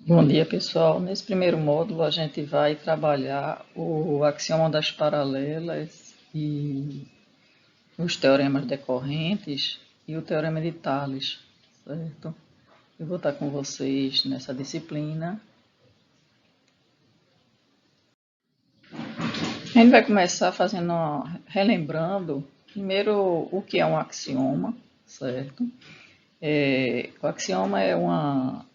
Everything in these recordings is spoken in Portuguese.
Bom dia, pessoal. Nesse primeiro módulo, a gente vai trabalhar o axioma das paralelas e os teoremas decorrentes e o teorema de Tales, certo? Eu vou estar com vocês nessa disciplina. A gente vai começar relembrando, primeiro, o que é um axioma, certo? O axioma é uma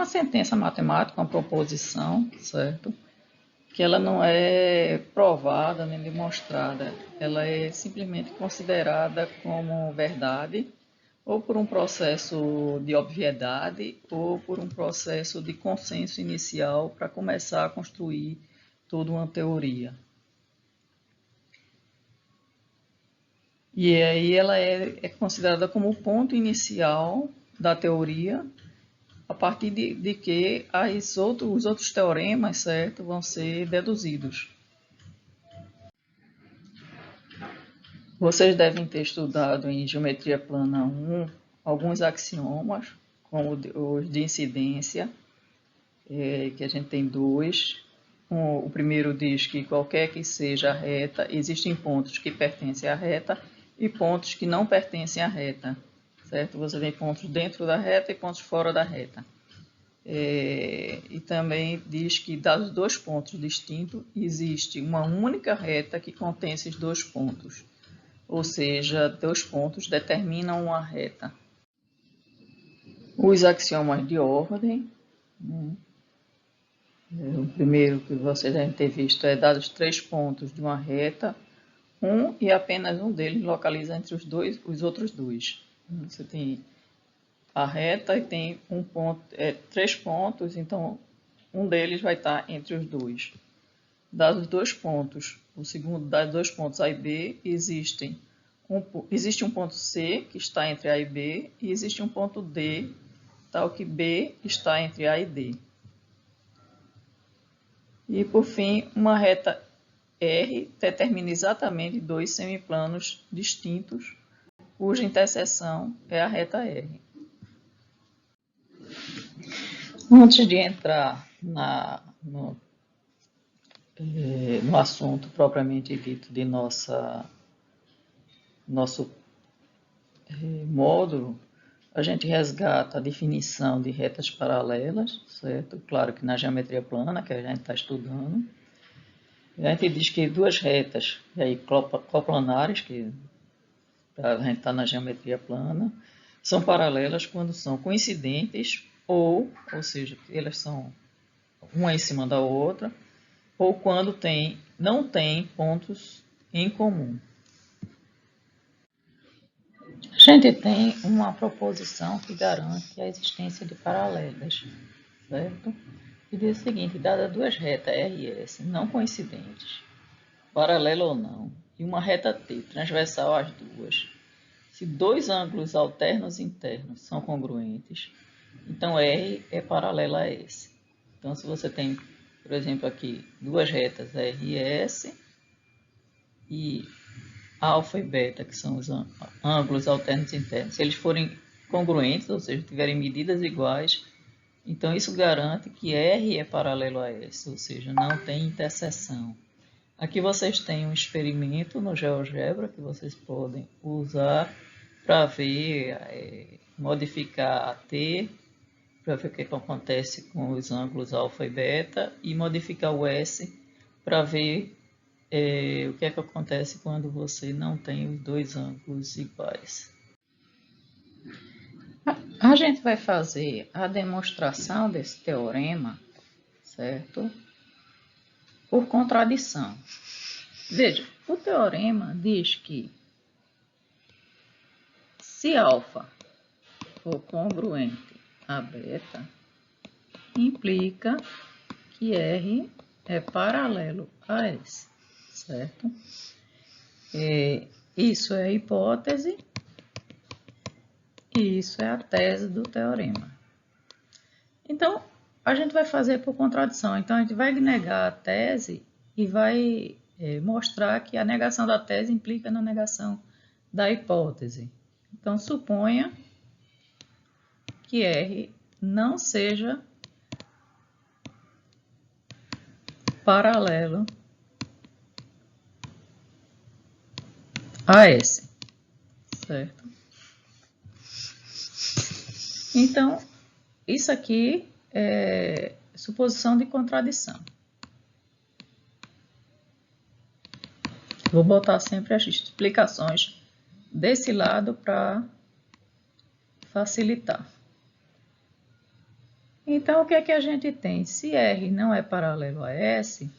sentença matemática, uma proposição, certo? Que ela não é provada nem demonstrada, ela é simplesmente considerada como verdade, ou por um processo de obviedade, ou por um processo de consenso inicial para começar a construir toda uma teoria. E aí ela é considerada como o ponto inicial da teoria, a partir de que os outros teoremas, certo, vão ser deduzidos. Vocês devem ter estudado em Geometria Plana 1 alguns axiomas, como os de incidência, que a gente tem dois. O primeiro diz que qualquer que seja a reta, existem pontos que pertencem à reta e pontos que não pertencem à reta, certo? Você tem pontos dentro da reta e pontos fora da reta. E também diz que, dados dois pontos distintos, existe uma única reta que contém esses dois pontos. Ou seja, dois pontos determinam uma reta. Os axiomas de ordem, né? O primeiro que vocês devem ter visto é dados três pontos de uma reta, um e apenas um deles localiza entre os outros dois. Você tem a reta e tem três pontos, então um deles vai estar entre os dois. Dados dois pontos, o segundo das dois pontos A e B, existe um ponto C que está entre A e B e existe um ponto D, tal que B está entre A e D. E, por fim, uma reta R determina exatamente dois semiplanos distintos, cuja interseção é a reta R. Antes de entrar no assunto propriamente dito de nosso módulo, a gente resgata a definição de retas paralelas, certo? Claro que na geometria plana, que a gente está estudando, a gente diz que duas retas coplanares, que a gente está na geometria plana, são paralelas quando são coincidentes ou seja, elas são uma em cima da outra, ou quando não tem pontos em comum. A gente tem uma proposição que garante a existência de paralelas, certo? E diz o seguinte: dada duas retas R e S não coincidentes, paralela ou não, e uma reta T transversal às duas, se dois ângulos alternos internos são congruentes, então R é paralela a S. Então, se você tem, por exemplo, aqui duas retas R e S, e alfa e beta, que são os ângulos alternos internos, se eles forem congruentes, ou seja, tiverem medidas iguais, então isso garante que R é paralelo a S, ou seja, não tem interseção. Aqui vocês têm um experimento no GeoGebra que vocês podem usar para ver, modificar a T, para ver o que acontece com os ângulos alfa e beta, e modificar o S para ver o que acontece quando você não tem os dois ângulos iguais. A gente vai fazer a demonstração desse teorema, certo? Por contradição. Veja, o teorema diz que se alfa for congruente a beta, implica que R é paralelo a S, certo? Isso é a hipótese e isso é a tese do teorema. Então, a gente vai fazer por contradição. Então, a gente vai negar a tese e vai mostrar que a negação da tese implica na negação da hipótese. Então, suponha que R não seja paralelo a S, certo? Então, isso aqui é suposição de contradição. Vou botar sempre as explicações desse lado para facilitar. Então, o que é que a gente tem? Se R não é paralelo a S,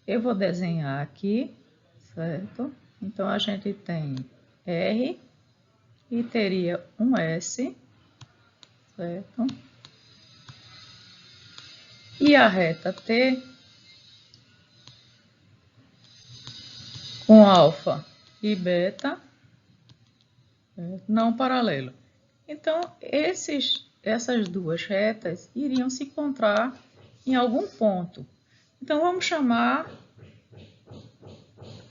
eu vou desenhar aqui, certo? Então, a gente tem R e teria um S, certo? E a reta T com alfa e beta não paralelo. Então, essas duas retas iriam se encontrar em algum ponto. Então, vamos chamar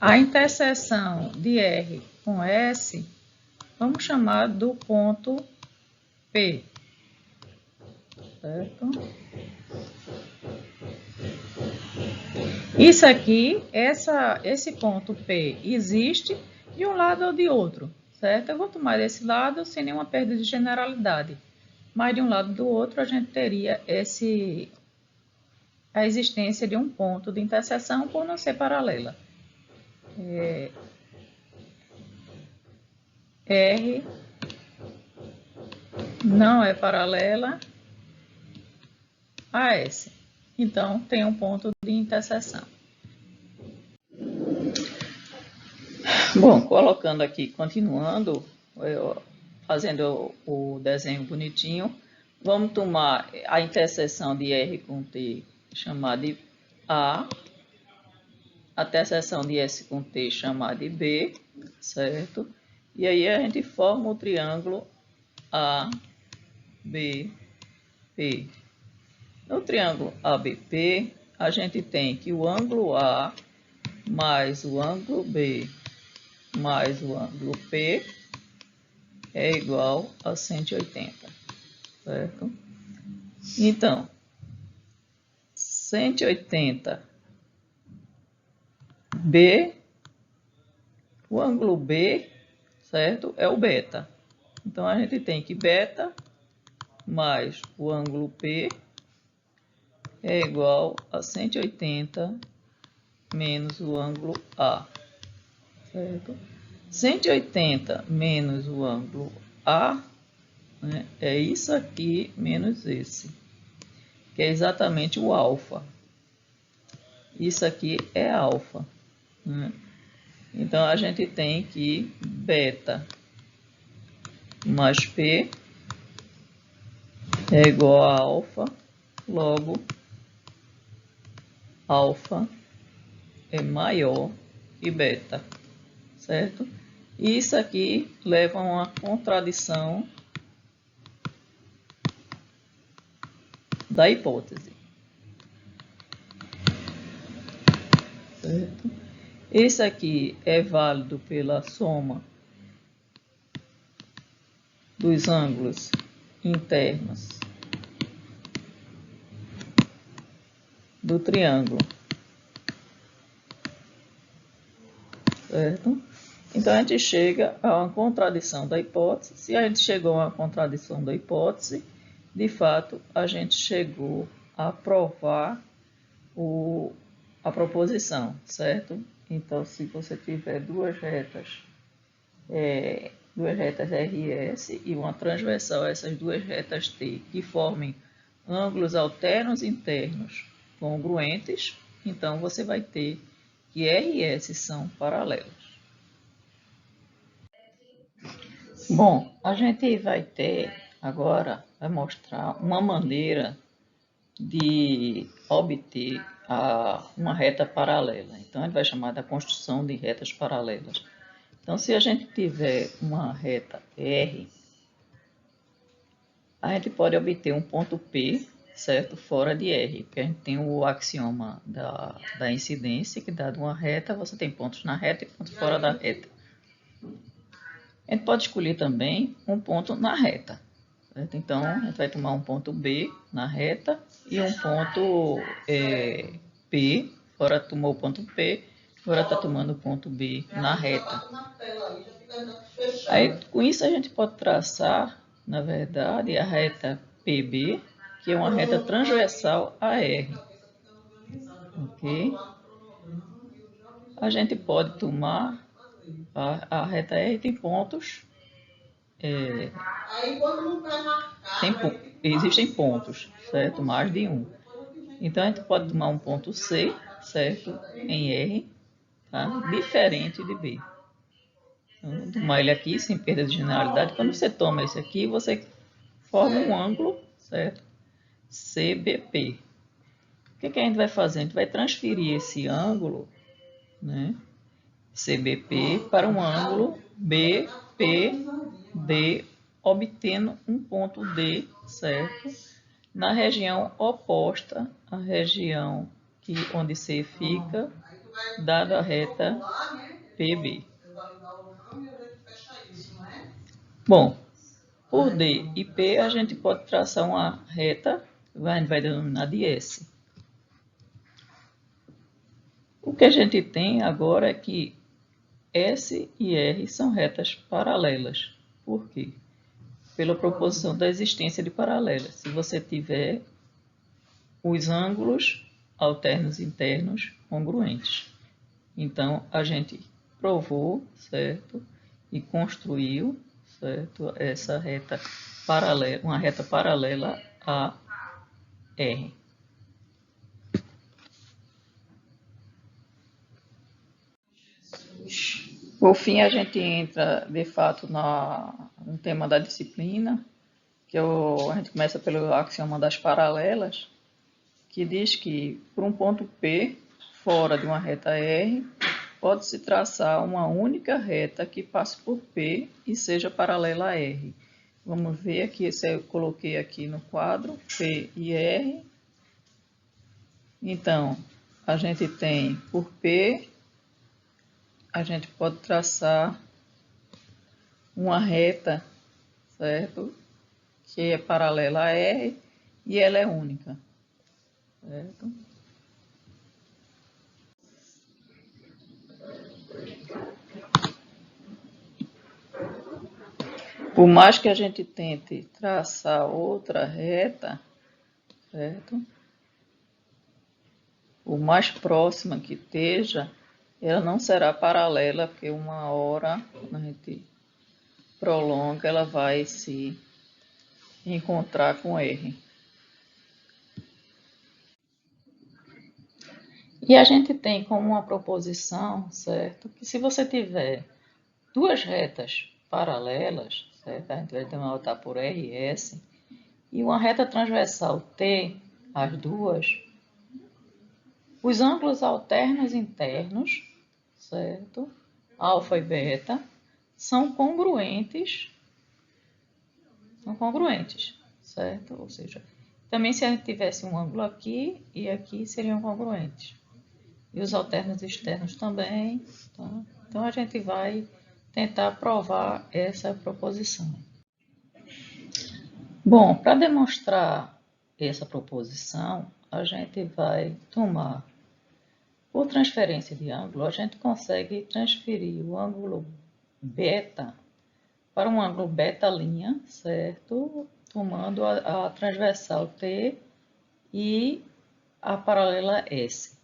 a interseção de R com S, vamos chamar do ponto P, certo? Isso aqui, esse ponto P existe de um lado ou de outro, certo? Eu vou tomar desse lado sem nenhuma perda de generalidade, mas de um lado do outro a gente teria a existência de um ponto de interseção por não ser paralela. R não é paralela a S. Então, tem um ponto de interseção. Bom, colocando aqui, continuando, fazendo o desenho bonitinho, vamos tomar a interseção de R com T, chamar de A, a interseção de S com T, chamar de B, certo? E aí a gente forma o triângulo ABP. No triângulo ABP, a gente tem que o ângulo A mais o ângulo B mais o ângulo P é igual a 180, certo? Então, 180 B, o ângulo B, certo? É o beta. Então, a gente tem que beta mais o ângulo P é igual a 180 menos o ângulo A, certo? 180 menos o ângulo A, né, é isso aqui menos esse, que é exatamente o alfa. Isso aqui é alfa, né? Então, a gente tem que beta mais P é igual a alfa, logo alfa é maior que beta, certo? E isso aqui leva a uma contradição da hipótese, certo? Esse aqui é válido pela soma dos ângulos internos do triângulo, certo? Então, a gente chega a uma contradição da hipótese. Se a gente chegou a uma contradição da hipótese, de fato, a gente chegou a provar a proposição, certo? Então, se você tiver duas retas RS e uma transversal a essas duas retas T que formem ângulos alternos internos congruentes, então você vai ter que R e S são paralelos. Bom, a gente vai ter agora, vai mostrar uma maneira de obter uma reta paralela. Então, a gente vai chamar da construção de retas paralelas. Então, se a gente tiver uma reta R, a gente pode obter um ponto P, certo? Fora de R, porque a gente tem o axioma da incidência, que dado uma reta, você tem pontos na reta e pontos fora da reta. A gente pode escolher também um ponto na reta, certo? Então, a gente vai tomar um ponto B na reta e um ponto P Agora tomou o ponto P, agora está tomando o ponto B na reta. Aí, com isso, a gente pode traçar, na verdade, a reta PB, que é uma reta transversal a R. Ok? A gente pode tomar a reta R tem pontos. Existem pontos, certo? Mais de um. Então, a gente pode tomar um ponto C, certo? Em R, tá? Diferente de B. Então, vou tomar ele aqui sem perda de generalidade. Quando você toma esse aqui, você forma um ângulo, certo? CBP. O que a gente vai fazer? A gente vai transferir esse ângulo, né? CBP para um ângulo BPD, obtendo um ponto D, certo? Na região oposta à região onde C fica, dada a reta PB. Bom, por D e P a gente pode traçar uma reta, a gente vai denominar de S. O que a gente tem agora é que S e R são retas paralelas. Por quê? Pela proposição da existência de paralelas. Se você tiver os ângulos alternos internos congruentes. Então, a gente provou, certo? E construiu, certo? Essa reta paralela, uma reta paralela a R. Por fim, a gente entra, de fato, no tema da disciplina, que a gente começa pelo axioma das paralelas, que diz que, por um ponto P, fora de uma reta R, pode-se traçar uma única reta que passe por P e seja paralela a R. Vamos ver aqui, esse eu coloquei aqui no quadro, P e R. Então, a gente tem por P, a gente pode traçar uma reta, certo? Que é paralela a R e ela é única, certo? Por mais que a gente tente traçar outra reta, certo? O mais próxima que esteja, ela não será paralela, porque uma hora, quando a gente prolonga, ela vai se encontrar com R. E a gente tem como uma proposição, certo? Que se você tiver duas retas paralelas, certo? A gente vai denotar por R e S, e uma reta transversal T, as duas, os ângulos alternos internos, certo? Alfa e beta, são congruentes, certo? Ou seja, também se a gente tivesse um ângulo aqui e aqui seriam congruentes. E os alternos externos também, tá? Então a gente vai tentar provar essa proposição. Bom, para demonstrar essa proposição, a gente vai tomar, por transferência de ângulo, a gente consegue transferir o ângulo beta para um ângulo beta', certo? Tomando a transversal T e a paralela S.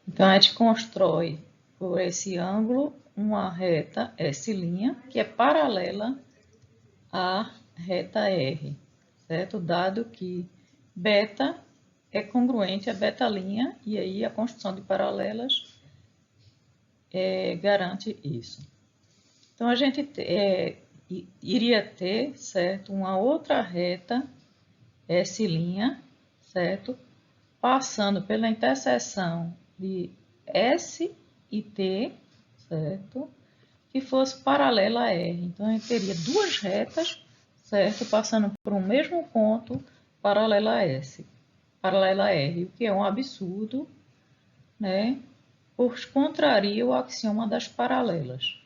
Então, a gente constrói por esse ângulo uma reta S', que é paralela à reta R, certo? Dado que beta é congruente a beta', e aí a construção de paralelas garante isso. Então, a gente iria ter, certo, uma outra reta S', certo, passando pela interseção de S e T, certo, que fosse paralela a R. Então, a gente teria duas retas, certo, passando por um mesmo ponto paralela a S, paralela a R, o que é um absurdo, né, pois contraria o axioma das paralelas.